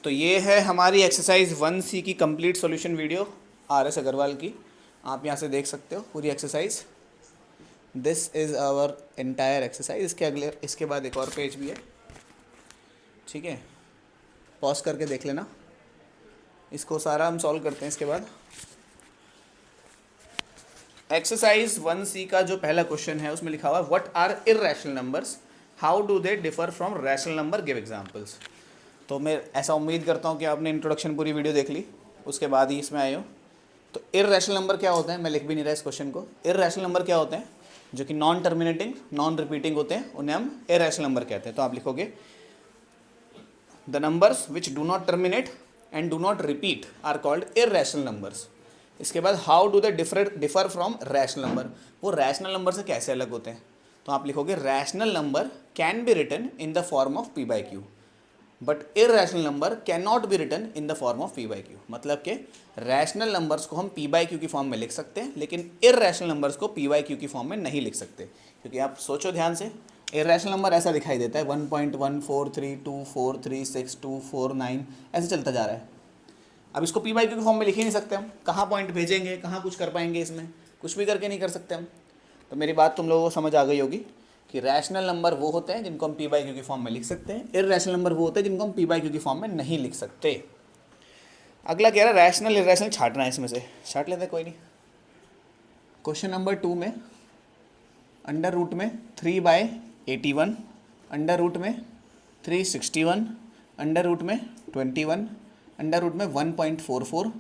तो ये है हमारी एक्सरसाइज 1C की complete solution video RS Agarwal की। आप यहाँ से देख सकते हो पूरी exercise. This is our entire exercise. इसके बाद एक और पेज भी है, ठीक है, पॉज करके देख लेना। इसको सारा हम सॉल्व करते हैं। इसके बाद एक्सरसाइज 1C का जो पहला क्वेश्चन है उसमें लिखा हुआ है what are irrational numbers, how do they differ from rational number, give examples. तो मैं ऐसा उम्मीद करता हूँ कि आपने इंट्रोडक्शन पूरी वीडियो देख ली, उसके बाद ही इसमें आए हो। तो इर्रेशनल नंबर क्या होते हैं, मैं लिख भी नहीं रहा इस क्वेश्चन को। इर्रेशनल नंबर क्या होते हैं, जो कि नॉन टर्मिनेटिंग नॉन रिपीटिंग होते हैं, उन्हें हम इर्रेशनल नंबर कहते हैं। तो आप लिखोगे the numbers which do not terminate and do not repeat are called irrational numbers. इसके बाद how do they differ from rational number, वो रैशनल नंबर से कैसे अलग होते हैं। तो आप लिखोगे rational number can be written in the form of p/q but irrational number can not be written in the form of p/q। मतलब कि रैशनल नंबर्स को हम p/q की फॉर्म में लिख सकते हैं, लेकिन इर्रेशनल नंबर्स को p/q की फॉर्म में नहीं लिख सकते। क्योंकि आप सोचो ध्यान से, इर्रेशनल नंबर ऐसा दिखाई देता है 1.143243249 ऐसे चलता जा रहा है। अब इसको p/q की फॉर्म में लिख ही नहीं सकते हम। कहाँ पॉइंट भेजेंगे, कहाँ कुछ कर पाएंगे, इसमें कुछ भी करके नहीं कर सकते हम। तो मेरी बात तुम लोगों को समझ आ गई होगी कि रैशनल नंबर वो होते हैं जिनको हम p/q की फॉर्म में लिख सकते हैं, इर्रेशनल नंबर वो होते हैं जिनको हम p/q की फॉर्म में नहीं लिख सकते। अगला कह रहा है रैशनल इर्रेशनल छाटना है, इसमें से छाट लेते हैं, कोई नहीं। क्वेश्चन नंबर 2 में अंडर रूट में 3/81, अंडर रूट में 361, अंडर रूट में 21, अंडर रूट में 1.44,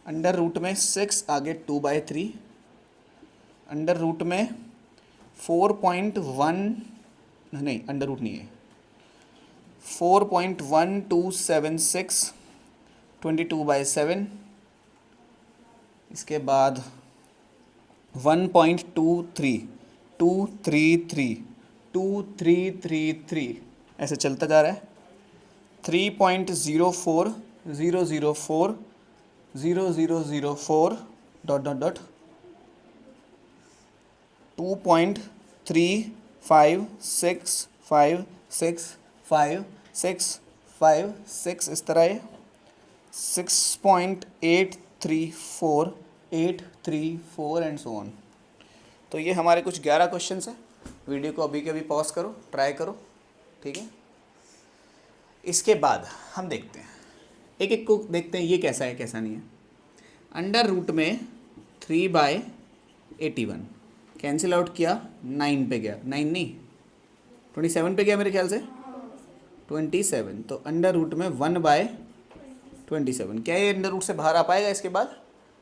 अंडर रूट में 6 आगे 2/3, अंडर रूट में 4.1 नहीं, अंडर रूट नहीं है, 4.1276 22/7। इसके बाद 1.23 ऐसे चलता जा रहा है। 3.04 डॉट डॉट डॉट 2.3565656556 इस तरह है। 6.834834 एंड सो ऑन। तो ये हमारे कुछ 11 क्वेश्चन है। वीडियो को अभी के अभी पॉज करो, ट्राई करो, ठीक है। इसके बाद हम देखते हैं, एक एक को देखते हैं ये कैसा है कैसा नहीं है। अंडर रूट में 3/81 कैंसिल आउट किया, 9 पे गया, 9 नहीं 27 पे गया मेरे ख्याल से, 27। तो अंडर रूट में 1/27, क्या ये अंडर रूट से बाहर आ पाएगा? इसके बाद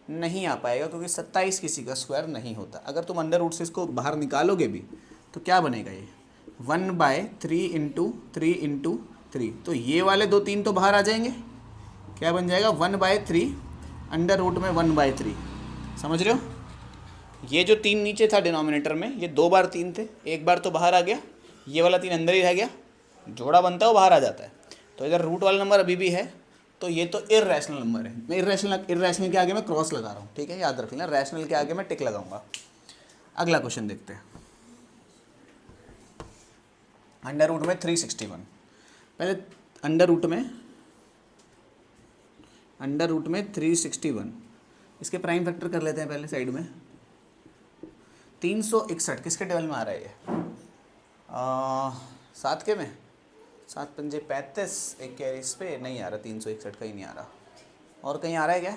नहीं आ पाएगा, क्योंकि 27 किसी का स्क्वायर नहीं होता। अगर तुम अंडर रूट से इसको बाहर निकालोगे भी तो क्या बनेगा, ये 1/3 इंटू 3 तो ये वाले 2 3 तो बाहर आ जाएंगे। क्या बन जाएगा 1/3 अंडर रूट में 1/3। समझ रहे हो? ये जो 3 नीचे था डिनोमिनेटर में, ये 2 बार 3 थे, एक बार तो बाहर आ गया, ये वाला 3 अंदर ही रह गया, जोड़ा बनता है वो बाहर आ जाता है। तो इधर रूट वाला नंबर अभी भी है, तो ये तो इर्रेशनल नंबर है। मैं इर्रेशनल के आगे मैं क्रॉस लगा रहा हूँ, ठीक है, याद रख लेना। रैशनल के आगे मैं टिक लगाऊंगा। अगला क्वेश्चन देखते हैं। अंडर रूट में 361, पहले अंडर रूट में 361, इसके प्राइम फैक्टर कर लेते हैं पहले साइड में। 361 किसके टेबल में आ रहा है ये? 7 के में, 7 पंजे 35, एक कैरी इस पे नहीं आ रहा, 361 कहीं नहीं आ रहा। और कहीं आ रहा है क्या?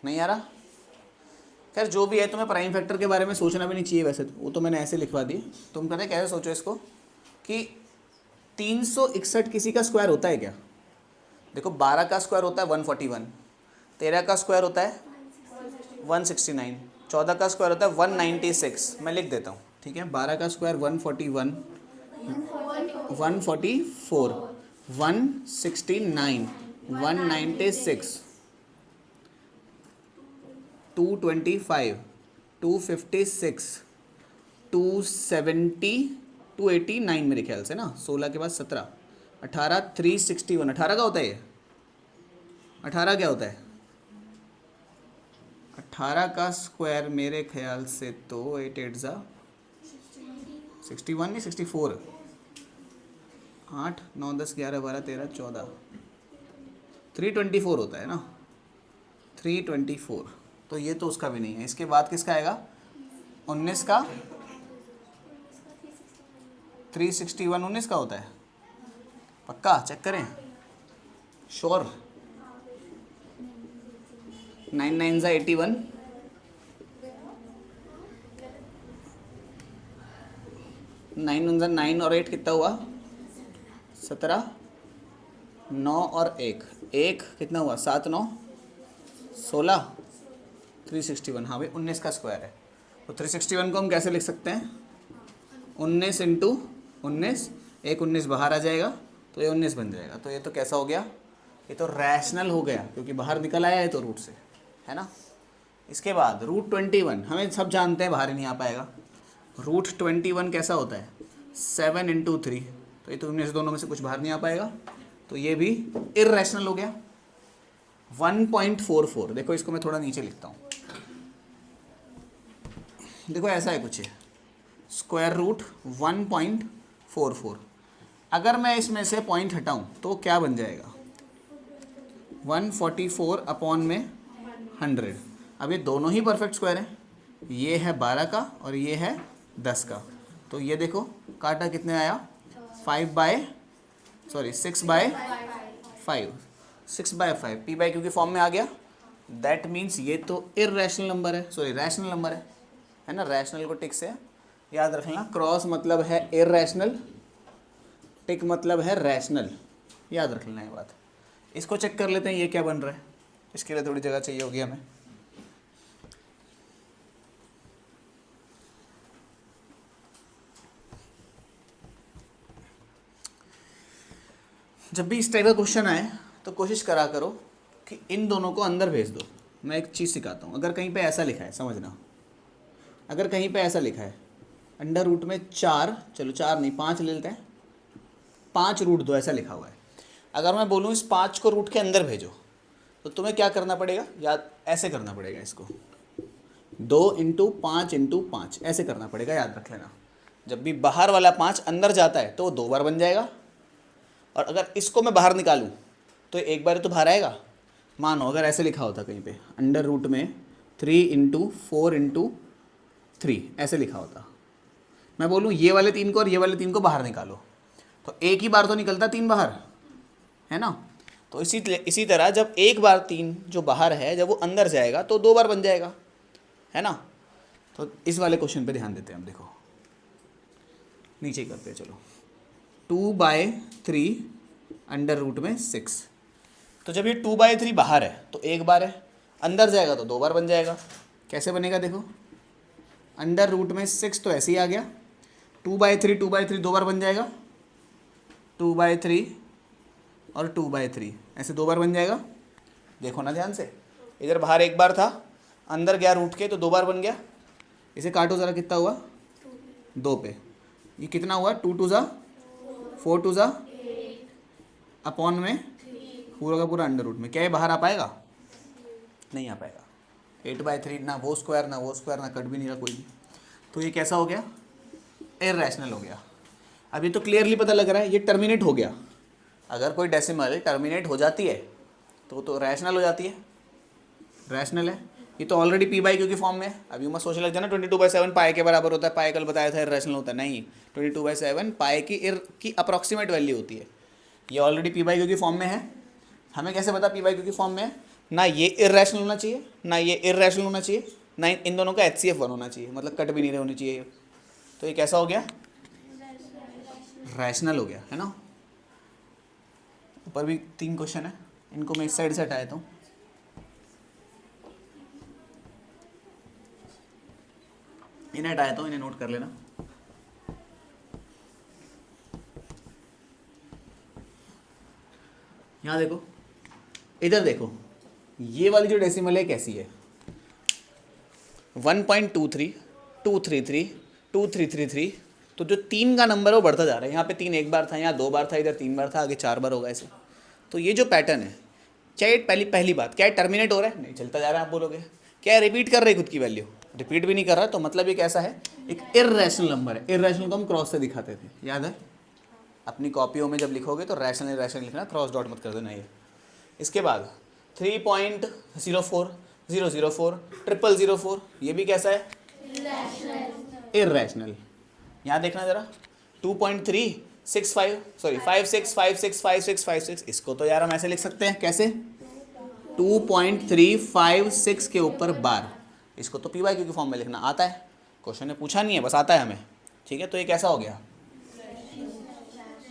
नहीं आ रहा। खैर जो भी है, तुम्हें प्राइम फैक्टर के बारे में सोचना भी नहीं चाहिए वैसे तो, वो तो मैंने ऐसे लिखवा दी। तुम कहते कैसे सोचो इसको कि 361 किसी का स्क्वायर होता है क्या? देखो 12 का स्क्वायर होता है 141, 13 का स्क्वायर होता है 169, 14 का स्क्वायर होता है 196। मैं लिख देता हूँ, ठीक है। 12 का स्क्वायर 141, 144, 169, 196, 225, 256, 270, 289 मेरे ख्याल से ना। 16 के बाद 17, 18, 361। 18 का होता है ये? 18 क्या होता है? 18 का स्क्वायर मेरे ख्याल से तो 8 8 ज़ा 61 नहीं 64। 8 9 10 11 12 13 14 324 होता है ना, 324। तो ये तो उसका भी नहीं है। इसके बाद किसका आएगा? 19 का 361 19 का होता है, पक्का चेक करें, श्योर। 9 9 81, 9 9 और 8 कितना हुआ? 17, 9 और 1 1 कितना हुआ? 7 9 16, 361। हाँ भाई 19 का स्क्वायर है। तो 361 को हम कैसे लिख सकते हैं? 19 इंटू 19, एक 19 बाहर आ जाएगा तो ये 19 बन जाएगा। तो ये तो कैसा हो गया? ये तो रैशनल हो गया, क्योंकि बाहर निकल आया है तो रूट से, है ना। इसके बाद रूट 21, हमें सब जानते हैं बाहर ही नहीं आ पाएगा। रूट 21 कैसा होता है? 7 इंटू 3। तो ये तो 19 दोनों में से कुछ बाहर नहीं आ पाएगा, तो ये भी इर्रेशनल हो गया। 1.44, देखो इसको मैं थोड़ा नीचे लिखता हूँ। देखो ऐसा है कुछ, स्क्वायर रूट 1.44। अगर मैं इसमें से पॉइंट हटाऊँ तो क्या बन जाएगा? 144 अपॉन में 100। अब ये दोनों ही परफेक्ट स्क्वायर हैं, ये है 12 का और ये है 10 का। तो ये देखो काटा कितने आया? 6/5, 6/5 पी बाई क्यू की फॉर्म में आ गया। दैट मीन्स ये तो इर्रेशनल नंबर है, सॉरी रैशनल नंबर है ना। रैशनल को टिक से याद रखना, क्रॉस मतलब है इर्रेशनल, टिक मतलब है रैशनल, याद रख लेना ये बात। इसको चेक कर लेते हैं ये क्या बन रहा है। इसके लिए थोड़ी जगह चाहिए होगी हमें। जब भी इस टाइप का क्वेश्चन आए तो कोशिश करा करो कि इन दोनों को अंदर भेज दो। मैं एक चीज़ सिखाता हूँ, अगर कहीं पे ऐसा लिखा है, समझना, अगर कहीं पे ऐसा लिखा है अंडर रूट में 4, चलो 4 नहीं 5 ले लेते हैं, 5 रूट 2 ऐसा लिखा हुआ है। अगर मैं बोलूँ इस 5 को रूट के अंदर भेजो, तो तुम्हें क्या करना पड़ेगा? याद ऐसे करना पड़ेगा, इसको 2 इंटू 5 इंटू 5 ऐसे करना पड़ेगा, याद रख लेना। जब भी बाहर वाला 5 अंदर जाता है तो वो 2 बार बन जाएगा, और अगर इसको मैं बाहर निकालूं तो एक बार तो बाहर आएगा। मानो अगर ऐसे लिखा होता कहीं पे अंडर रूट में 3 इंटू 4 इंटू 3 ऐसे लिखा होता, मैं बोलूँ ये वाले 3 को और ये वाले 3 को बाहर निकालो, तो एक ही बार तो निकलता 3 बाहर, है ना। तो इसी तरह जब एक बार 3 जो बाहर है जब वो अंदर जाएगा तो 2 बार बन जाएगा, है ना। तो इस वाले क्वेश्चन पे ध्यान देते हैं हम। देखो नीचे करते हैं, चलो 2/3 अंडर रूट में 6। तो जब ये 2/3 बाहर है तो एक बार है, अंदर जाएगा तो 2 बार बन जाएगा। कैसे बनेगा? देखो अंडर रूट में 6 तो ऐसे ही आ गया, 2/3 2 बार बन जाएगा, 2/3 और 2/3 ऐसे 2 बार बन जाएगा। देखो ना ध्यान से, इधर बाहर एक बार था, अंदर गया रूट के तो 2 बार बन गया। इसे काटो ज़रा, कितना हुआ? 2 पे ये कितना हुआ? 2 2 ज़ा 4 2 ज़ा अपॉन में पूरा का पूरा अंडर रूट में। क्या ये बाहर आ पाएगा? नहीं आ पाएगा। 8/3 ना वो स्क्वायर ना वो स्क्वायर, ना कट भी नहीं रहा कोई भी। तो ये कैसा हो गया? इर्रेशनल हो गया। अब ये तो क्लियरली पता लग रहा है ये टर्मिनेट हो गया। अगर कोई डेसिमल टर्मिनेट हो जाती है तो रैशनल हो जाती है, रैशनल है। ये तो ऑलरेडी पी बाई क्यू की फॉर्म में है। अभी मत सोचने लग जाना 22/7 पाई के बराबर होता है, पाई कल बताया था इर्रेशनल होता है, नहीं। 22/7 पाई की अप्रॉक्सीमेट वैल्यू होती है। ये ऑलरेडी पी बाई क्यू की फॉर्म में है। हमें कैसे पता पी बाई क्यू की फॉर्म में है? ना ये इर्रेशनल होना चाहिए ना ये इर्रेशनल होना चाहिए, ना इन दोनों का HCF 1 होना चाहिए, मतलब कट भी नहीं होनी चाहिए। तो ये कैसा हो गया? रैशनल हो गया, है ना। ऊपर भी 3 क्वेश्चन है, इनको मैं इस साइड से हटाया तो इन्हें हटाया तो इन्हें नोट कर लेना। यहाँ देखो, इधर देखो, ये वाली जो डेसिमल है कैसी है? 1.23 233 2333। तो जो 3 का नंबर है वो बढ़ता जा रहा है। यहाँ पे 3 एक बार था, यहाँ 2 बार था, इधर 3 बार था, आगे 4 बार होगा ऐसे। तो ये जो पैटर्न है, क्या ये पहली बात क्या है? टर्मिनेट हो रहा है? नहीं, चलता जा रहा है। आप बोलोगे क्या है? रिपीट कर रहे खुद की वैल्यू, रिपीट भी नहीं कर रहा। तो मतलब ये कैसा है? एक इर्रेशनल नंबर है। इर्रेशनल को हम क्रॉस से दिखाते थे, याद है? अपनी कॉपियों में जब लिखोगे तो रैशनल इरेशनल लिखना, क्रॉस डॉट मत कर देना ये। इसके बाद 3.04 004 0004, ये भी कैसा है? इर्रेशनल। यहाँ देखना ज़रा 2.365 सॉरी 56565656, इसको तो यार हम ऐसे लिख सकते हैं, कैसे? 2.356 के ऊपर बार, इसको तो पी वाई क्यू की फॉर्म में लिखना आता है, क्वेश्चन ने पूछा नहीं है, बस आता है हमें। ठीक है, तो ये कैसा हो गया?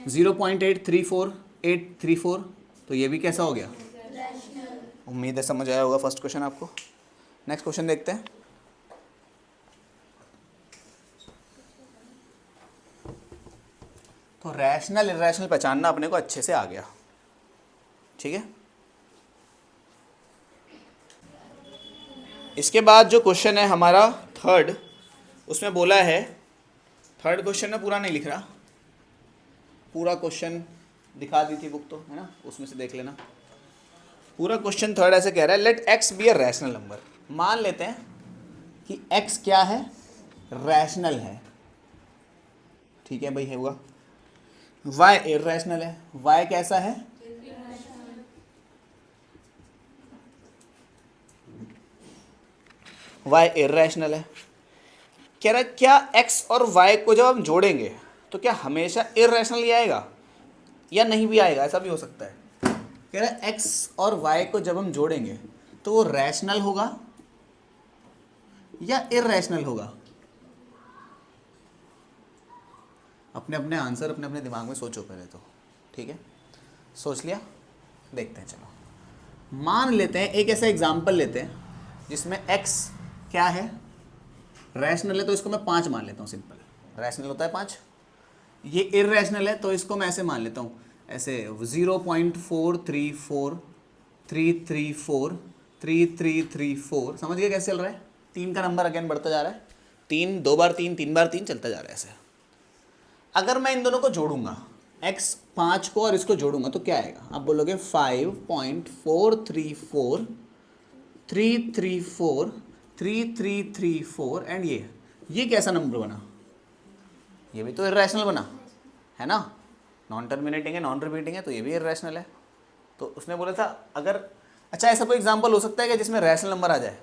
0.834834, तो ये भी कैसा हो गया? उम्मीद है समझ आया होगा फर्स्ट क्वेश्चन आपको। नेक्स्ट क्वेश्चन देखते हैं। तो रैशनल इरेशनल पहचानना अपने को अच्छे से आ गया। ठीक है, इसके बाद जो क्वेश्चन है हमारा थर्ड, उसमें बोला है, थर्ड क्वेश्चन में पूरा नहीं लिख रहा, पूरा क्वेश्चन दिखा दी थी बुक तो, है ना, उसमें से देख लेना। पूरा क्वेश्चन थर्ड ऐसे कह रहा है, let x be a rational number. मान लेते हैं कि एक्स क्या है? रैशनल है। ठीक है भाई, है हुआ। वाई इर्रेशनल है। वाई कैसा है? वाई इर्रेशनल है। कह रहा है क्या एक्स और वाई को जब हम जोड़ेंगे तो क्या हमेशा इर्रेशनल ही आएगा या नहीं भी आएगा? ऐसा भी हो सकता है। कह रहा है एक्स और वाई को जब हम जोड़ेंगे तो वो रैशनल होगा या इर्रेशनल होगा? अपने अपने आंसर अपने अपने दिमाग में सोचो पहले तो। ठीक है, सोच लिया? देखते हैं, चलो मान लेते हैं, एक ऐसा एग्जांपल लेते हैं जिसमें x क्या है? रैशनल है, तो इसको मैं 5 मान लेता हूँ, सिंपल। रैशनल होता है 5। ये इर्रेशनल है तो इसको मैं ऐसे मान लेता हूँ, ऐसे 0.434334 समझ गए कैसे चल रहा है? 3 का नंबर अगेन बढ़ता जा रहा है, 3 2 बार 3 3 बार 3 चलता जा रहा है ऐसे। अगर मैं इन दोनों को जोड़ूंगा, x 5 को और इसको जोड़ूंगा तो क्या आएगा? आप बोलोगे 5.434334 एंड ये कैसा नंबर बना? ये भी तो इर्रेशनल बना है ना, नॉन टर्मिनेटिंग है, नॉन रिपीटिंग है, तो ये भी इर्रेशनल है। तो उसने बोला था अगर, अच्छा ऐसा कोई एग्जांपल हो सकता है कि जिसमें रैशनल नंबर आ जाए?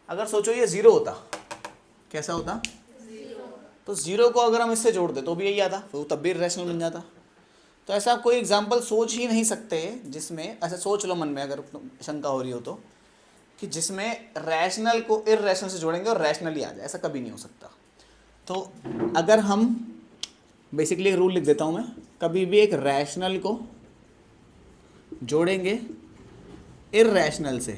अगर सोचो ये 0 होता, कैसा होता? तो 0 को अगर हम इससे जोड़ दे तो भी यही आता, तो तब भी इर्रेशनल बन जाता। तो ऐसा कोई एग्जांपल सोच ही नहीं सकते जिसमें, ऐसा सोच लो मन में अगर शंका हो रही हो तो, कि जिसमें रैशनल को इर्रेशनल से जोड़ेंगे और रैशनल ही आ जाए, ऐसा कभी नहीं हो सकता। तो अगर हम बेसिकली एक रूल लिख देता हूँ मैं, कभी भी एक रैशनल को जोड़ेंगे इर्रेशनल से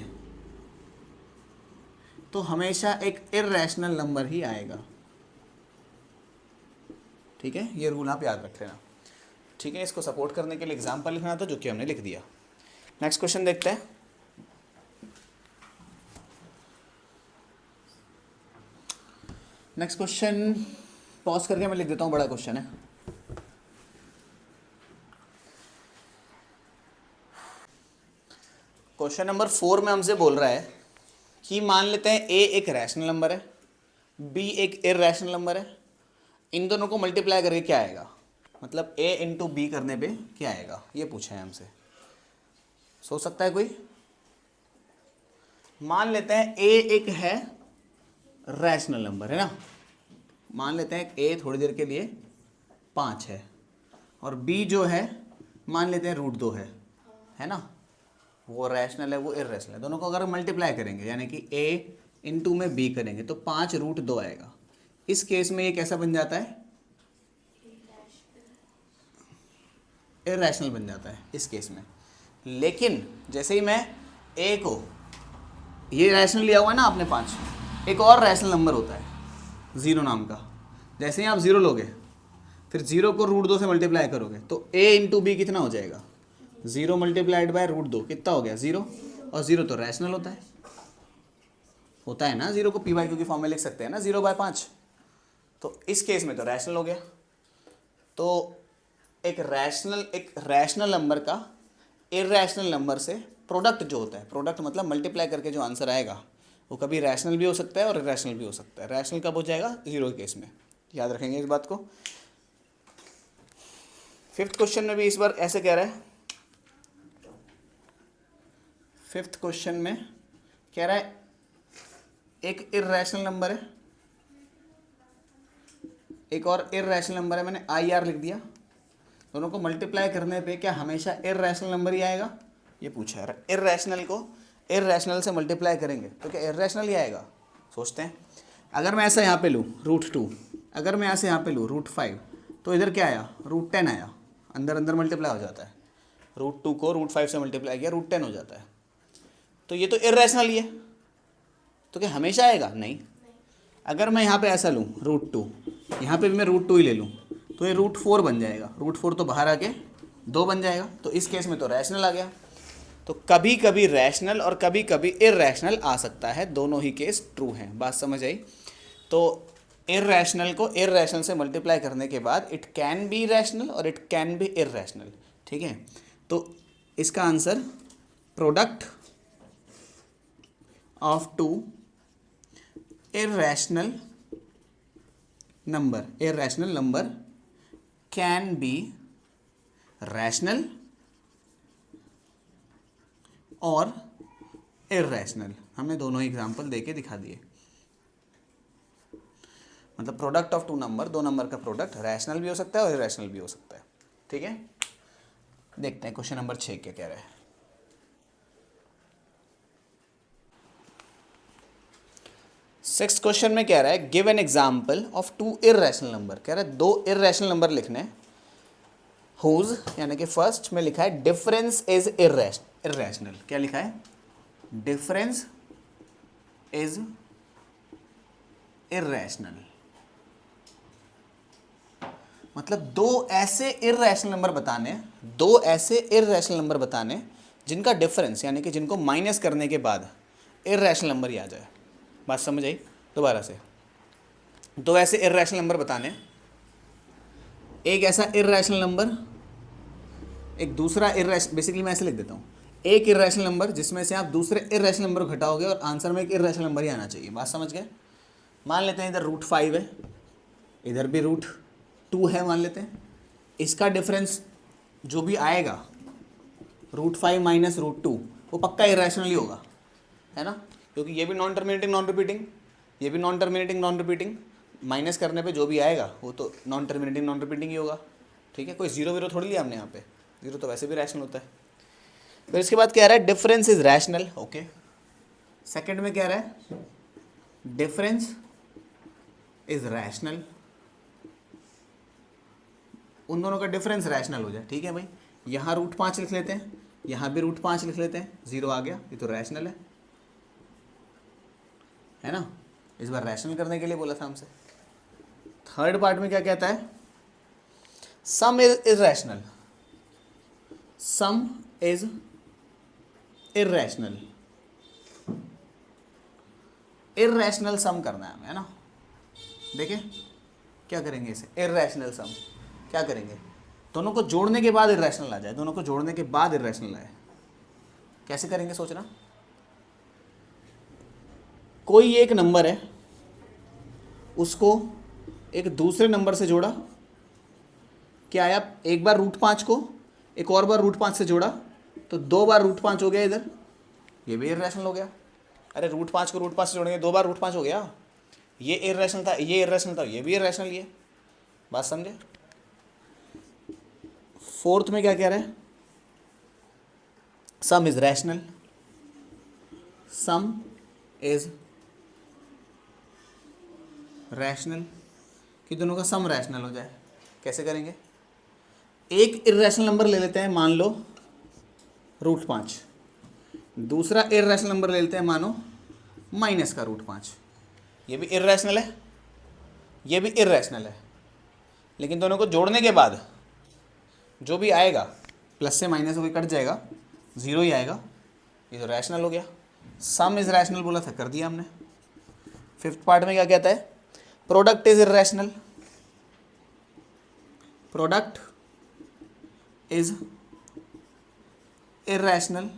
तो हमेशा एक इर्रेशनल नंबर ही आएगा। ठीक है, ये रूल आप याद रख लेना। ठीक है, इसको सपोर्ट करने के लिए एग्जांपल लिखना था जो कि हमने लिख दिया। नेक्स्ट क्वेश्चन देखते हैं। नेक्स्ट क्वेश्चन पॉज करके मैं लिख देता हूँ, बड़ा क्वेश्चन है। क्वेश्चन नंबर 4 में हमसे बोल रहा है कि मान लेते हैं a एक रैशनल नंबर है, b एक इर्रेशनल नंबर है, इन दोनों को मल्टीप्लाई करके क्या आएगा? मतलब a इंटू बी करने पे क्या आएगा, ये पूछा है हमसे। सोच सकता है कोई? मान लेते हैं a एक है रैशनल नंबर, है ना, मान लेते हैं a थोड़ी देर के लिए 5 है और b जो है मान लेते हैं √2 है ना, वो रैशनल है वो इर्रेशनल है। दोनों को अगर मल्टीप्लाई करेंगे यानी कि a इंटू में b करेंगे तो 5√2 आएगा। इस केस में ये कैसा बन जाता है? इर्रेशनल बन जाता है इस केस में। लेकिन जैसे ही मैं a को, ये रैशनल लिया हुआ है ना आपने 5, एक और रैशनल नंबर होता है 0 नाम का, जैसे ही आप 0 लोगे फिर 0 को √2 से मल्टीप्लाई करोगे तो a इंटू बी कितना हो जाएगा? 0 मल्टीप्लाइड बाय √2 कितना हो गया? 0। और 0 तो रैशनल होता है ना, 0 को पी वाई क्यू की फॉर्म में लिख सकते हैं ना, 0/5। तो इस केस में तो रैशनल हो गया। तो एक रैशनल नंबर का इर्रेशनल नंबर से प्रोडक्ट जो होता है, प्रोडक्ट मतलब मल्टीप्लाई करके जो आंसर आएगा वो कभी रैशनल भी हो सकता है और इर्रेशनल भी हो सकता है। रैशनल कब हो जाएगा? 0 के केस में, याद रखेंगे इस बात को। फिफ्थ क्वेश्चन में भी इस बार ऐसे कह रहा है, फिफ्थ क्वेश्चन में कह रहा है एक इर्रेशनल नंबर है, एक और इर्रेशनल नंबर है, मैंने आई आर लिख दिया, दोनों को मल्टीप्लाई करने पे क्या हमेशा इर्रेशनल नंबर ही आएगा, ये पूछा है। इर्रेशनल को इर्रेशनल से मल्टीप्लाई करेंगे तो क्या इर्रेशनल ही आएगा, सोचते हैं। अगर मैं ऐसा यहाँ पे लूँ √2, अगर मैं ऐसे यहाँ पे लूँ √5, तो इधर क्या आया √10 आया, अंदर अंदर मल्टीप्लाई हो जाता है, √2 को √5 से मल्टीप्लाई किया √10 हो जाता है, तो ये तो इर्रेशनल ही है, तो क्या हमेशा आएगा, नहीं। अगर मैं यहाँ पे ऐसा लूँ √2, यहाँ पे भी मैं √2 ही ले लूँ, तो ये √4 बन जाएगा, √4 तो बाहर आके 2 बन जाएगा, तो इस केस में तो रैशनल आ गया। तो कभी कभी रैशनल और कभी कभी इर्रेशनल आ सकता है, दोनों ही केस ट्रू हैं। बात समझ आई? तो इर्रेशनल को इर्रेशनल से मल्टीप्लाई करने के बाद इट कैन बी रैशनल और इट कैन बी इर्रेशनल, ठीक है। तो इसका answer product of two irrational number can be rational और irrational। हमने दोनों एग्जाम्पल देके दिखा दिए। मतलब प्रोडक्ट ऑफ टू नंबर, दो नंबर का प्रोडक्ट रैशनल भी हो सकता है और इरेशनल भी हो सकता है, ठीक है। देखते हैं क्वेश्चन नंबर 6 क्या कह रहा है। सिक्स्थ क्वेश्चन में कह रहा है give an example of two irrational number. कह रहा है दो इर्रेशनल नंबर लिखने, हुज यानी कि फर्स्ट में लिखा है डिफरेंस इज इर्रेशनल। क्या लिखा है? Difference is irrational. मतलब दो ऐसे इर्रेशनल नंबर बताने, दो ऐसे इर्रेशनल नंबर बताने जिनका डिफरेंस यानी कि जिनको माइनस करने के बाद इर्रेशनल नंबर ही आ जाए। बात समझ आई? दोबारा से, दो ऐसे इर्रेशनल नंबर बताने, एक ऐसा इर्रेशनल नंबर, एक दूसरा बेसिकली मैं ऐसे लिख देता हूँ, एक इर्रेशनल नंबर जिसमें से आप दूसरे इर्रेशनल नंबर को घटाओगे और आंसर में एक इर्रेशनल नंबर ही आना चाहिए। बात समझ गए? मान लेते हैं इधर √5 है, इधर भी √2 है, मान लेते हैं। इसका डिफरेंस जो भी आएगा √5 माइनस √2 वो पक्का इर्रेशनल ही होगा, है ना, क्योंकि ये भी नॉन टर्मिनेटिंग नॉन रिपीटिंग, ये भी non terminating non repeating, minus करने पे जो भी आएगा वो तो नॉन टर्मिनेटिंग नॉन रिपीटिंग ही होगा, ठीक है। कोई जीरो वीरो थोड़ी लिया हमने यहाँ पे, जीरो तो वैसे भी रैशनल होता है। फिर इसके बाद कह रहा है difference is rational, okay. Second में कह रहा है डिफरेंस इज रैशनल, उन दोनों का डिफरेंस रैशनल हो जाए, ठीक है भाई। यहाँ √5 लिख लेते हैं, यहाँ भी √5 लिख लेते हैं, 0 आ गया, ये तो रैशनल है ना। इस बार रैशनल करने के लिए बोला था हमसे। थर्ड पार्ट में क्या कहता है? Sum is irrational, sum is irrational, irrational sum करना है हमें, है ना। देखें क्या करेंगे इसे, इर्रेशनल सम क्या करेंगे, दोनों को जोड़ने के बाद इर्रेशनल आ जाए, दोनों को जोड़ने के बाद इर्रेशनल आए, कैसे करेंगे सोचना। कोई एक नंबर है, उसको एक दूसरे नंबर से जोड़ा, क्या आया, एक बार √5 को एक और बार √5 से जोड़ा तो 2 बार √5 हो गया, इधर ये भी इर्रेशनल हो गया। अरे √5 को √5 से जोड़ेंगे 2 बार √5 हो गया, ये इर्रेशनल था, ये इर्रेशनल था, ये भी इर्रेशनल ही है। बात समझे? फोर्थ में क्या कह रहे हैं? सम is rational, some is rational, कि दोनों का सम रैशनल हो जाए। कैसे करेंगे? एक इर्रेशनल नंबर ले लेते हैं, मान लो √5, दूसरा इर्रेशनल नंबर ले लेते हैं, मानो माइनस का √5। ये भी इर्रेशनल है, ये भी इर्रेशनल है, लेकिन दोनों को जोड़ने के बाद जो भी आएगा प्लस से माइनस होकर कट जाएगा, 0 ही आएगा, ये तो रैशनल हो गया। सम इज रैशनल बोला था, कर दिया हमने। फिफ्थ पार्ट में क्या कहता है? Product is irrational, product is irrational.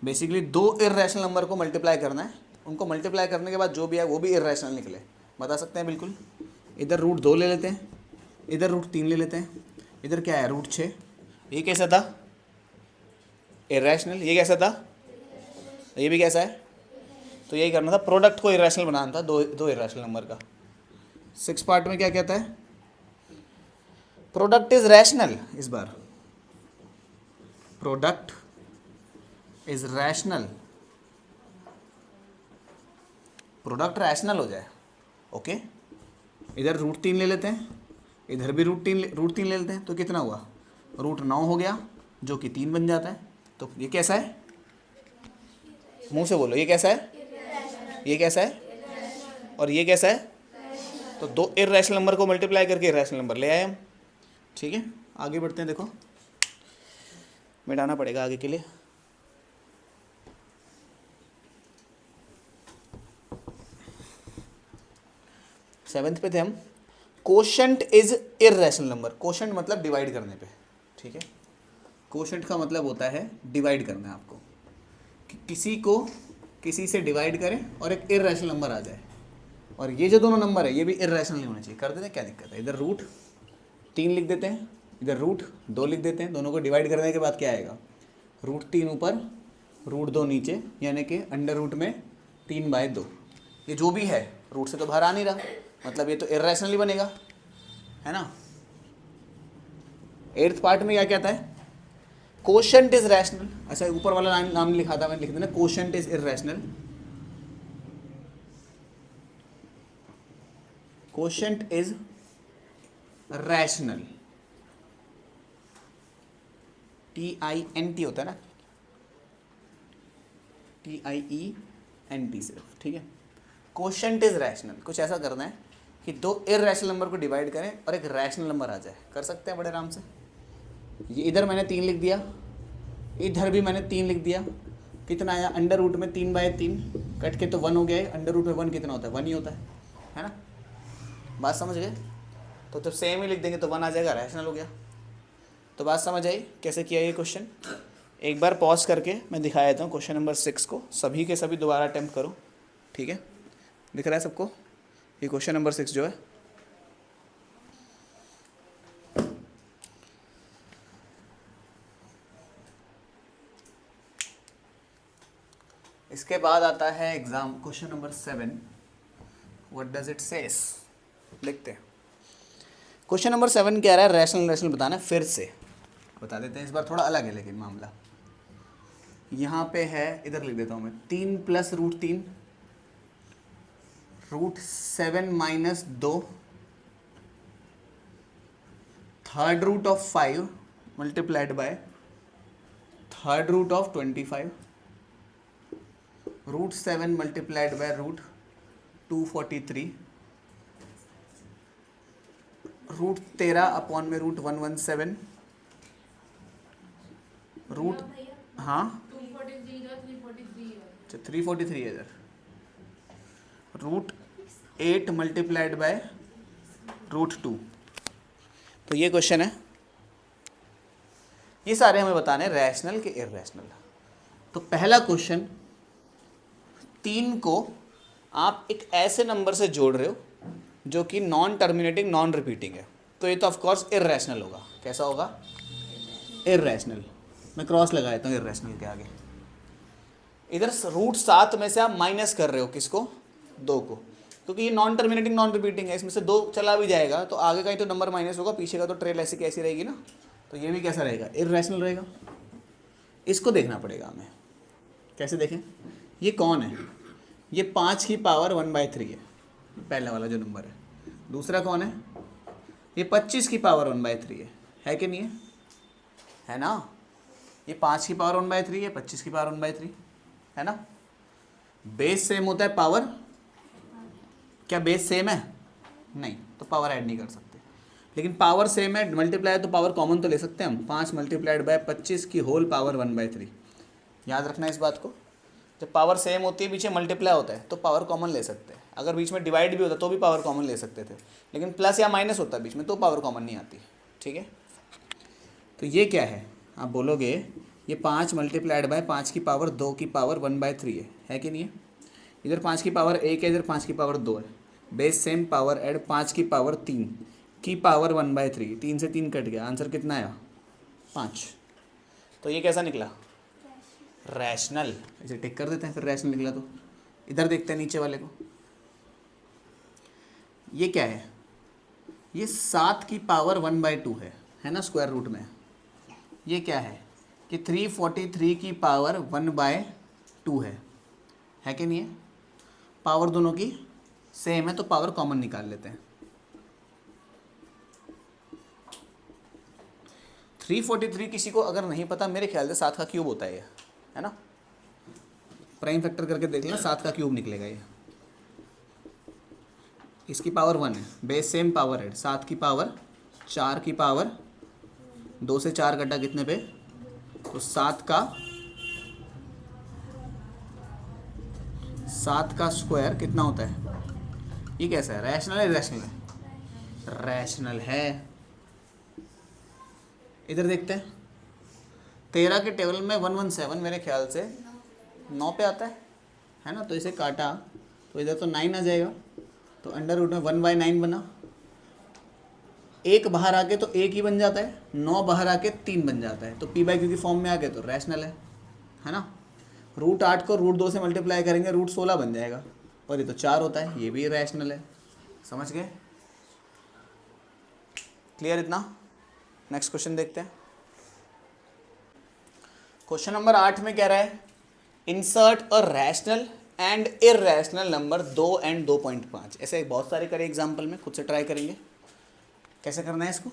Basically दो इर्रेशनल नंबर को मल्टीप्लाई करना है, उनको मल्टीप्लाई करने के बाद जो भी है वो भी इर्रेशनल निकले। बता सकते हैं बिल्कुल, इधर रूट 2 ले लेते हैं, इधर रूट 3 ले लेते हैं, इधर क्या है रूट 6। ये कैसा था? इरेशनल। ये कैसा था? ये भी कैसा है? तो यही करना था, प्रोडक्ट को इरेशनल बनाना था, दो इरेशनल नंबर का। 6 पार्ट में क्या कहता है? Product is rational. इस बार product is rational, product rational हो जाए। ओके, इधर रूट 3 ले लेते हैं, इधर भी रूट तीन ले लेते हैं, तो कितना हुआ? रूट 9 हो गया, जो कि 3 बन जाता है। तो ये कैसा है? मुंह से बोलो, ये कैसा है? ये कैसा है? और ये कैसा है? तो दो इर्रेशनल नंबर को मल्टीप्लाई करके इर्रेशनल नंबर ले आए हम। ठीक है, आगे बढ़ते हैं। देखो, मिटाना पड़ेगा आगे के लिए। सेवेंथ पे थे हम। Quotient is irrational number. Quotient मतलब डिवाइड करने पे। ठीक है, कोशेंट का मतलब होता है डिवाइड करना है आपको, कि किसी को किसी से डिवाइड करें और एक इर्रेशनल नंबर आ जाए। और ये जो दोनों नंबर है ये भी इर्रेशनल नहीं होने चाहिए। कर देते हैं, क्या दिक्कत है? इधर रूट 3 लिख देते हैं, इधर रूट 2 लिख देते हैं। दोनों को डिवाइड करने के बाद क्या आएगा? रूट 3 ऊपर, रूट 2 नीचे, यानी कि अंडर रूट में 3/2। ये जो भी है रूट से तो बाहर आ नहीं रहा, मतलब ये तो इर्रेशनल ही बनेगा, है ना। 8th पार्ट में क्या कहता है? Quotient is rational. अच्छा, ऊपर वाला नाम लिखा था मैंने, लिख देना quotient is irrational. Quotient is rational, TINT होता है ना, TIENT सिर्फ। ठीक है, कोशेंट इज रैशनल। कुछ ऐसा करना है कि दो इर्रेशनल नंबर को डिवाइड करें और एक रैशनल नंबर आ जाए। कर सकते हैं बड़े आराम से। ये इधर मैंने 3 लिख दिया, इधर भी मैंने 3 लिख दिया। कितना आया? अंडर रूट में 3/3 कट के तो 1 हो गया। अंडर रूट में 1 कितना होता है? 1 ही होता है ना। बात समझ गए? तो जब सेम ही लिख देंगे तो 1 आ जाएगा, रैशनल हो गया। तो बात समझ आई कैसे किया ये क्वेश्चन? एक बार पॉज करके मैं दिखा देता हूँ क्वेश्चन नंबर 6 को। सभी के सभी दोबारा अटेम्प्ट करो। ठीक है, दिख रहा है सबको ये क्वेश्चन नंबर 6 जो है? इसके बाद आता है exam question number 7। What does it cess? लिखते हैं। क्वेश्चन नंबर 7 क्या रहा है? रैशनल बताना है। फिर से बता देते हैं, इस बार थोड़ा अलग है लेकिन मामला। यहाँ पे है, इधर लिख देता हूँ मैं, 3 + √3 √7 - 2 3rd root of 5 multiplied by 3rd root of 25 √7 multiplied by √243 √13 upon में √117 रूट, हाँ 343 है इधर, √8 मल्टीप्लाइड बाय √2। तो ये क्वेश्चन है। ये सारे हमें बताने रैशनल के इर्रेशनल। तो पहला क्वेश्चन, 3 को आप एक ऐसे नंबर से जोड़ रहे हो जो कि नॉन टर्मिनेटिंग नॉन रिपीटिंग है, तो ये तो ऑफकोर्स इर्रेशनल होगा। कैसा होगा? इर्रेशनल। मैं क्रॉस लगा देता हूँ इर्रेशनल के आगे। इधर √7 में से आप माइनस कर रहे हो किसको? 2 को, क्योंकि ये नॉन टर्मिनेटिंग नॉन रिपीटिंग है। इसमें से 2 चला भी जाएगा तो आगे का ही तो नंबर माइनस होगा, पीछे का तो ट्रेल ऐसी कैसी रहेगी ना। तो ये भी कैसा रहेगा? इर्रेशनल रहेगा। इसको देखना पड़ेगा हमें। कैसे देखें? ये कौन है? ये 5 की पावर 1/3 है, पहला वाला जो नंबर है। दूसरा कौन है? ये 25 की पावर 1/3 है कि नहीं है? है ना। ये 5 की पावर 1/3 है, 25 की पावर 1/3 है ना। बेस सेम होता है, पावर क्या बेस सेम है? नहीं, तो पावर ऐड नहीं कर सकते। लेकिन पावर सेम है, मल्टीप्लाई है, तो पावर कॉमन तो ले सकते हैं हम। 5 मल्टीप्लाइड बाय 25 की होल पावर 1/3। याद रखना इस बात को। जब पावर सेम होती है, पीछे मल्टीप्लाई होता है, तो पावर कॉमन ले सकते हैं। अगर बीच में डिवाइड भी होता तो भी पावर कॉमन ले सकते थे, लेकिन प्लस या माइनस होता है बीच में तो पावर कॉमन नहीं आती। ठीक है, तो ये क्या है? आप बोलोगे ये 5 मल्टीप्लाइड बाय 5 की पावर 2 की पावर 1/3 है कि नहीं है। इधर 5 की पावर 1 है, इधर 5 की पावर 2 है, बेस सेम पावर ऐड 5 की पावर 3 की पावर 1/3, 3 से 3 कट गया, आंसर कितना आया 5। तो ये कैसा निकला रैशनल। इसे टिक कर देते हैं फिर रैशनल निकला तो। इधर देखते हैं नीचे वाले को, ये क्या है, ये 7 की पावर 1/2 है ना स्क्वायर रूट में। ये क्या है कि 343 की पावर 1/2 है कि नहीं है। पावर दोनों की सेम है तो पावर कॉमन निकाल लेते हैं। 343 किसी को अगर नहीं पता, मेरे ख्याल से 7 का क्यूब होता है ये, है ना। प्राइम फैक्टर करके देख लेना, 7 का क्यूब निकलेगा ये। इसकी पावर 1 है, बेस सेम पावर है, 7 की पावर 4 की पावर 2 से 4 कटा कितने पे, तो 7 का स्क्वायर कितना होता है। ये कैसा है, रैशनल है इरैशनल है, रैशनल है। इधर देखते हैं, 13 के टेबल में 117 मेरे ख्याल से 9 पे आता है ना। तो इसे काटा तो इधर तो 9 आ जाएगा, तो अंडर रूट में 1/9 बना। एक बाहर आके तो एक ही बन जाता है, 9 बाहर आके 3 बन जाता है, तो p/q की फॉर्म में आ गया तो रैशनल है ना। √8 को √2 से मल्टीप्लाई करेंगे √16 बन जाएगा, और ये तो 4 होता है, ये भी रैशनल है। समझ गए, क्लियर इतना। नेक्स्ट क्वेश्चन देखते हैं। क्वेश्चन नंबर 8 में कह रहा है insert a rational and irrational number 2 और 2.5। ऐसे बहुत सारे करें एग्जाम्पल में, खुद से ट्राई करेंगे कैसे करना है इसको।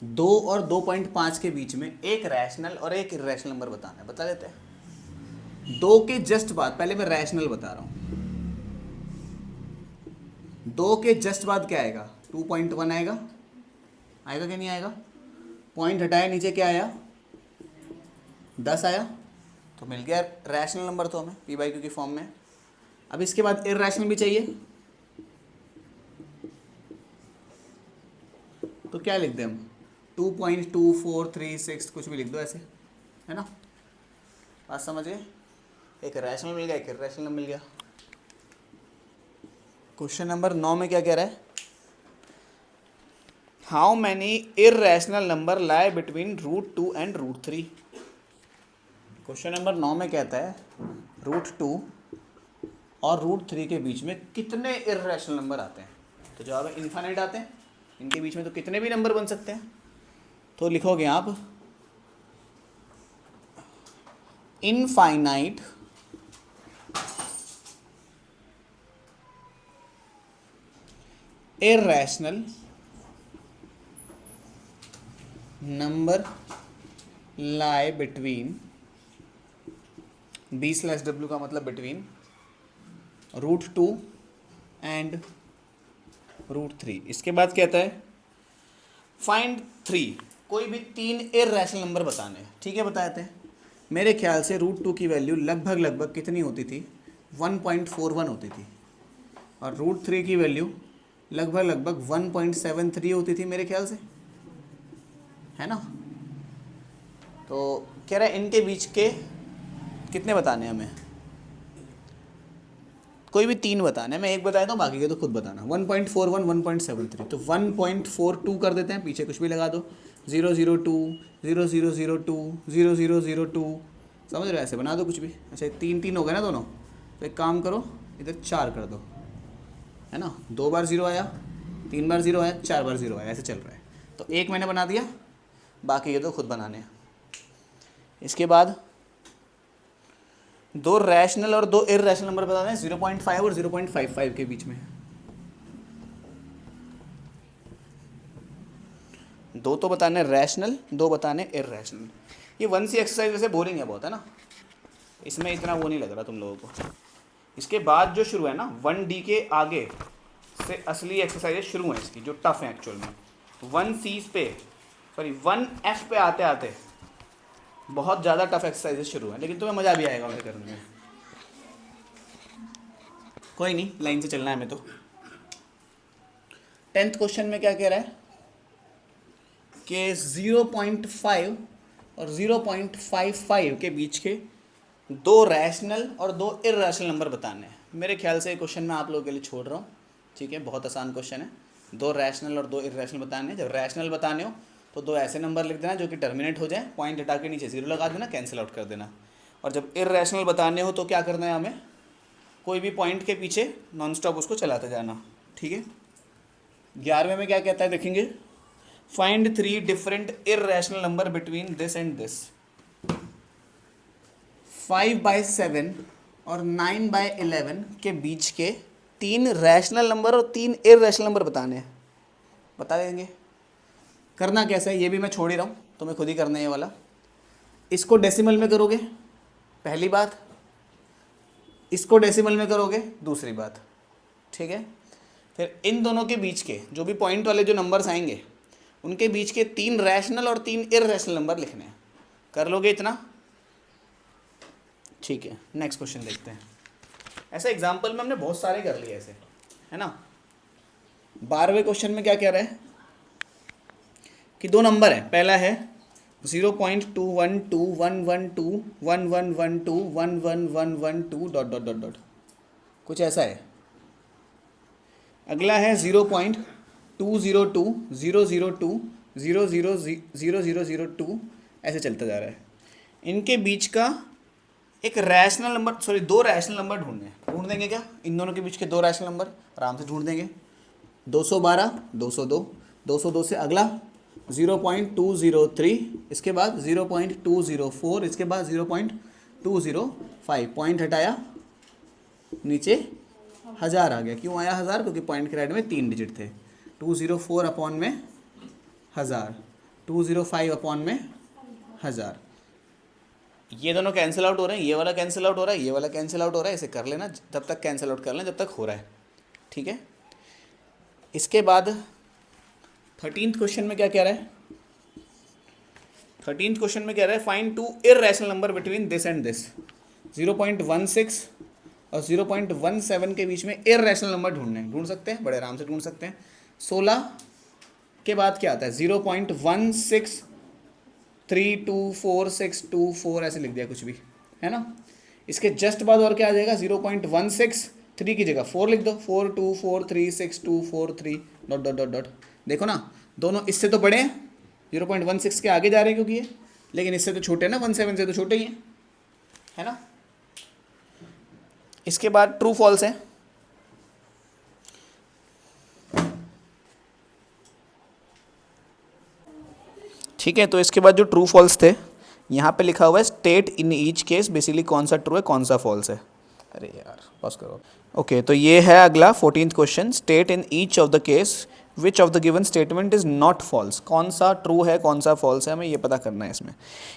2 और 2.5 के बीच में एक रैशनल और एक इरैशनल नंबर बताना है, बता देते हैं। 2 के जस्ट बाद, पहले मैं रैशनल बता रहा हूँ, 2 के जस्ट बाद क्या आएगा 2.1 आएगा कि नहीं आएगा। पॉइंट हटाया, नीचे क्या आया 10 आया, तो मिल गया रैशनल नंबर तो हमें p/q की फॉर्म में। अब इसके बाद इरैशनल भी चाहिए, तो क्या लिख दें हम 2.2436 कुछ भी लिख दो ऐसे, है ना। बात समझ गए, एक रैशनल मिल गया, एक इरैशनल मिल गया। क्वेश्चन नंबर 9 में क्या कह रहा है, how many irrational number lie between √2 and √3। Question number 9 में कहता है √2 और √3 के बीच में कितने इरैशनल नंबर आते हैं। तो जवाब है इनफाइनाइट आते हैं, इनके बीच में तो कितने भी नंबर बन सकते हैं। तो लिखोगे आप infinite irrational number lie between, b/w का मतलब बिटवीन √2 एंड √3। इसके बाद कहता है फाइंड 3, कोई भी 3 इरैशनल नंबर बताने हैं। ठीक है, बताते हैं। मेरे ख्याल से √2 की वैल्यू लगभग कितनी होती थी 1.41 होती थी, और √3 की वैल्यू लगभग 1.73 होती थी मेरे ख्याल से, है ना। तो कह रहा है इनके बीच के कितने बताने हैं हमें, कोई भी 3 बताने हैं। मैं एक बताया था, बाकी के तो खुद बताना। 1.41 1.73, तो 1.42 कर देते हैं, पीछे कुछ भी लगा दो, 002 0002 0002, समझ रहे हो, ऐसे बना दो कुछ भी। अच्छा 3 हो गए ना दोनों, तो एक काम करो इधर 4 कर दो, है ना। 2 बार 0 आया, 3 बार 0 आया, 4 बार 0 आया, ऐसे चल रहा है। तो एक मैंने बना दिया, बाकी ये तो खुद बनाने हैं। इसके बाद 2 रैशनल और 2 इरैशनल नंबर बताने हैं 0.5 और 0.55 के बीच में। 2 तो बताने रैशनल, 2 बताने इरैशनल। ये 1C एक्सरसाइज वैसे बोरिंग है बहुत, है ना, इसमें इतना वो नहीं लग रहा तुम लोगों को। इसके बाद जो शुरू है ना 1D के आगे से असली एक्सरसाइज शुरू है इसकी, जो टफ है एक्चुअल में। 1C पे, सॉरी 1F पे आते आते बहुत ज़्यादा टफ एक्सरसाइजेज शुरू हैं, लेकिन तुम्हें मज़ा भी आएगा उन्हें करने में। कोई नहीं, लाइन से चलना है हमें तो। 10th क्वेश्चन में क्या कह रहा है कि 0.5 और 0.55 के बीच के 2 रैशनल और 2 इरैशनल नंबर बताने हैं। मेरे ख्याल से ये क्वेश्चन मैं आप लोगों के लिए छोड़ रहा हूँ, ठीक है। बहुत आसान क्वेश्चन है, दो रैशनल और दो इरेशनल बताने हैं। जब रैशनल बताने हो तो दो ऐसे नंबर लिख देना जो कि टर्मिनेट हो जाए, पॉइंट हटा के नीचे जीरो लगा देना, कैंसिल आउट कर देना। और जब इरेशनल बताने हो तो क्या करना है हमें, कोई भी पॉइंट के पीछे नॉन स्टॉप उसको चलाते जाना, ठीक है। 11वें में क्या कहता है देखेंगे, find 3 different irrational number between this and this. 5/7 और 9/11 के बीच के 3 रैशनल नंबर और 3 इरेशनल नंबर बताने हैं। बता देंगे करना कैसा है, ये भी मैं छोड़ ही रहा हूँ, तुम्हें खुद ही करना है ये वाला। इसको डेसिमल में करोगे पहली बात, इसको डेसिमल में करोगे दूसरी बात, ठीक है। फिर इन दोनों के बीच के जो भी पॉइंट वाले जो नंबर्स आएंगे उनके बीच के 3 रैशनल और 3 इरेशनल नंबर लिखने हैं। कर लोगे इतना, ठीक है। नेक्स्ट क्वेश्चन देखते हैं। ऐसे एग्जाम्पल में हमने बहुत सारे कर लिए ऐसे, है ना। 12वें क्वेश्चन में क्या कह रहा है कि दो नंबर है, पहला है 0.212112111121112 डॉट डॉट डॉट डॉट, कुछ ऐसा है। अगला है 0.2020020000002, ऐसे चलता जा रहा है। इनके बीच का एक रैशनल नंबर, सॉरी दो रैशनल नंबर ढूंढने हैं। ढूंढ देंगे क्या, इन दोनों के बीच के दो रैशनल नंबर आराम से ढूंढ देंगे। 212, 202, 202 से अगला 0.203, इसके बाद 0.204, इसके बाद 0.205, पॉइंट हटाया नीचे 1000 आ गया। क्यों आया 1000, क्योंकि पॉइंट के राइट में 3 डिजिट थे। 204 अपॉन में 1000, 205 अपॉन में 1000। ये दोनों कैंसिल आउट हो रहे हैं, ये वाला कैंसिल आउट हो रहा है, ये वाला कैंसिल आउट हो रहा है। इसे कर लेना, तब तक कैंसिल आउट कर लेना जब तक हो रहा है, ठीक है। इसके बाद 13th क्वेश्चन में क्या कह रहा है, 13th क्वेश्चन में कह रहा है find 2 irrational number between this and this. 0.16 और 0.17 के बीच में इरेशनल नंबर ढूंढने हैं। ढूंढ सकते हैं, बड़े आराम से ढूंढ सकते हैं। 16 के बाद क्या आता है, 0.16324624 ऐसे लिख दिया कुछ भी, है ना। इसके जस्ट बाद और क्या आ जाएगा, 0.163 की जगह 4 लिख दो, 42436243 डॉट डॉट डॉट डॉट। देखो ना, दोनों इससे तो बड़े हैं, 0.16 के आगे जा रहे हैं क्योंकि ये, लेकिन इससे तो छोटे हैं ना, 17 से तो छोटे ही हैं, है ना। इसके बाद ट्रू फॉल्स है। ठीक है, तो इसके बाद जो ट्रू फॉल्स थे यहाँ पे लिखा हुआ है state in each case, basically कौन सा ट्रू है कौन सा फॉल्स है। अरे यार पॉज करो। ओके, तो ये है अगला 14th question, state in each of the case which of the given statement is not false. कौन सा ट्रू है कौन सा फॉल्स है, हमें ये पता करना है इसमें।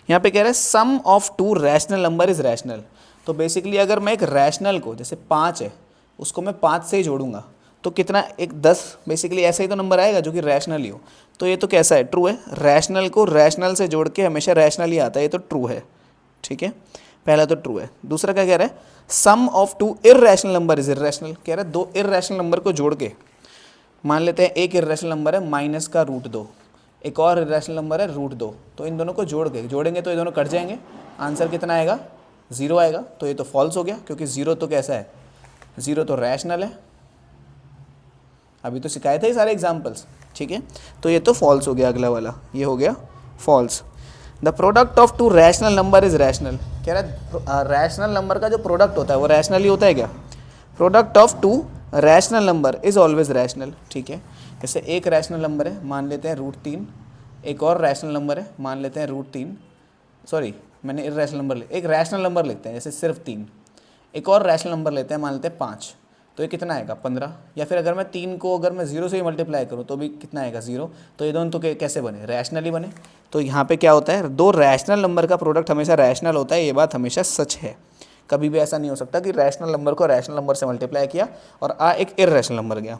यहाँ पे कह रहा है sum of 2 rational number is rational. तो बेसिकली अगर मैं एक रैशनल को, जैसे 5 है, उसको मैं 5 से ही जोड़ूंगा तो कितना, एक 10 बेसिकली ऐसा ही तो नंबर आएगा जो कि रैशनल ही हो। तो ये तो कैसा है, ट्रू है। रैशनल को रैशनल से जोड़ के हमेशा रैशनल ही आता है, ये तो ट्रू है, ठीक है। पहला तो ट्रू है। दूसरा क्या कह रहा है, sum of 2 irrational number is irrational. कह रहा है 2 इर्रेशनल नंबर को जोड़ के, मान लेते हैं एक इर्रेशनल नंबर है -√2, एक और इर्रेशनल नंबर है √2, तो इन दोनों को जोड़ेंगे तो ये दोनों कट जाएंगे, आंसर कितना आएगा, 0 आएगा। तो ये तो फॉल्स हो गया, क्योंकि 0 तो कैसा है, 0 तो रैशनल है। अभी तो सिखाए थे सारे एग्जाम्पल्स, ठीक है। तो ये तो फॉल्स हो गया, अगला वाला ये हो गया false. The product of 2 rational number is rational. कह रहा है रैशनल नंबर का जो प्रोडक्ट होता है वो रैशनल ही होता है क्या। Product of 2 rational number is always rational, ठीक है। जैसे एक रैशनल नंबर है, मान लेते हैं √3, एक और रैशनल नंबर है, मान लेते हैं √3, सॉरी मैंने इर्रेशनल नंबर एक रैशनल नंबर लेते हैं जैसे सिर्फ 3, एक और रैशनल नंबर लेते हैं, मान लेते हैं 5, तो ये कितना आएगा 15। या फिर अगर मैं 3 को अगर मैं 0 से ही मल्टीप्लाई करूँ तो भी कितना आएगा 0। तो ये दोनों तो कैसे बने, रैशनली बने। तो यहाँ पे क्या होता है, 2 रैशनल नंबर का प्रोडक्ट हमेशा रैशनल होता है, ये बात हमेशा सच है। कभी भी ऐसा नहीं हो सकता कि रैशनल नंबर को रैशनल नंबर से मल्टीप्लाई किया और एक इर्रेशनल नंबर गया।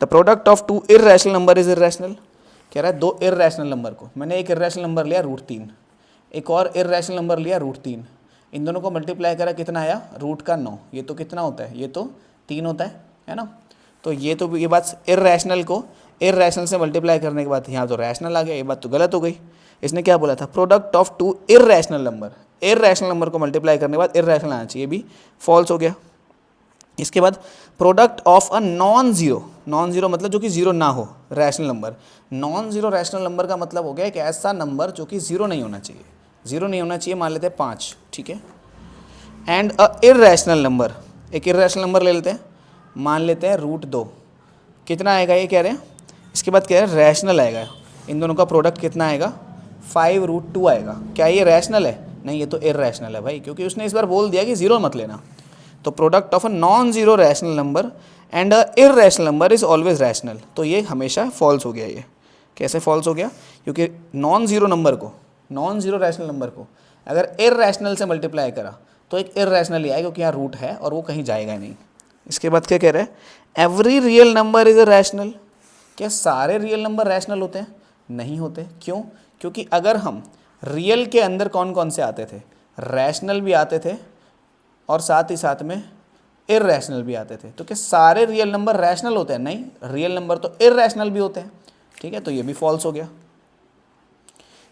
The product of 2 irrational number is irrational. कह रहा है 2 इर्रेशनल नंबर को, मैंने एक इर्रेशनल नंबर लिया √3, एक और इर्रेशनल नंबर लिया √3, इन दोनों को मल्टीप्लाई करा कितना आया, √9। ये तो कितना होता है, ये तो 3 होता है ना। तो ये बात इर्रेशनल को इर्रेशनल से मल्टीप्लाई करने के बाद यहाँ तो रैशनल आ गया, ये बात तो गलत हो गई। इसने क्या बोला था, product of 2 irrational number, irrational number को मल्टीप्लाई करने के बाद इर्रेशनल आना चाहिए, भी फॉल्स हो गया। इसके बाद product of a non zero मतलब जो कि ज़ीरो ना हो rational number. Non zero rational number का मतलब हो गया एक ऐसा नंबर जो कि ज़ीरो नहीं होना चाहिए। ज़ीरो नहीं होना चाहिए, मान लेते हैं 5, ठीक है। एंड अ इर्रेशनल नंबर, एक इर्रेशनल नंबर ले लेते हैं, मान लेते हैं √2। कितना आएगा ये कह रहे हैं, इसके बाद कह रहे हैं रैशनल आएगा। इन दोनों का प्रोडक्ट कितना आएगा, 5√2 आएगा। क्या ये रैशनल है? नहीं, ये तो इर्रेशनल है भाई, क्योंकि उसने इस बार बोल दिया कि ज़ीरो मत लेना। तो product of a non zero rational number and a irrational number is always rational. तो ये हमेशा फॉल्स हो गया। ये कैसे फॉल्स हो गया? क्योंकि नॉन ज़ीरो नंबर को, नॉन ज़ीरो रैशनल नंबर को अगर इर्रेशनल से मल्टीप्लाई करा तो एक इर्रेशनल ही आएगा, क्योंकि यहाँ रूट है और वो कहीं जाएगा नहीं। इसके बाद क्या कह रहे हैं, every real number is a rational. क्या सारे रियल नंबर रैशनल होते हैं? नहीं होते। क्यों? क्योंकि अगर हम रियल के अंदर कौन कौन से आते थे, रैशनल भी आते थे और साथ ही साथ में इर्रेशनल भी आते थे। तो क्या सारे रियल नंबर रैशनल होते हैं? नहीं, रियल नंबर तो इर्रेशनल भी होते हैं, ठीक है। तो ये भी फॉल्स हो गया।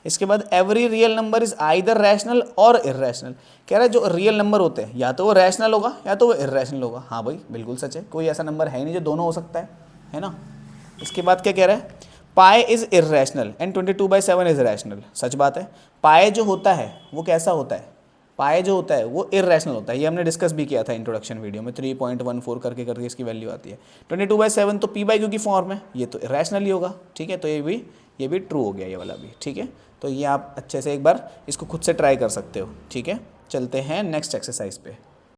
इसके बाद every real number is either rational और इर्रेशनल। कह रहा है जो रियल नंबर होते हैं या तो वो रैशनल होगा या तो वो इर्रेशनल होगा। हाँ भाई, बिल्कुल सच है, कोई ऐसा नंबर है ही नहीं जो दोनों हो सकता है ना। इसके बाद क्या कह रहा है, pi is irrational and 22/7 is rational. सच बात है, पाई जो होता है वो कैसा होता है, पाई जो होता है वो इर्रेशनल होता है। ये हमने डिस्कस भी किया था इंट्रोडक्शन वीडियो में, 3.14 करके इसकी वैल्यू आती है। 22/7 तो p/q की फॉर्म है, ये तो इर्रेशनल ही होगा, ठीक है। तो ये भी ट्रू हो गया, ये वाला भी, ठीक है। तो ये आप अच्छे से एक बार इसको खुद से ट्राई कर सकते हो, ठीक है। चलते हैं नेक्स्ट एक्सरसाइज पे।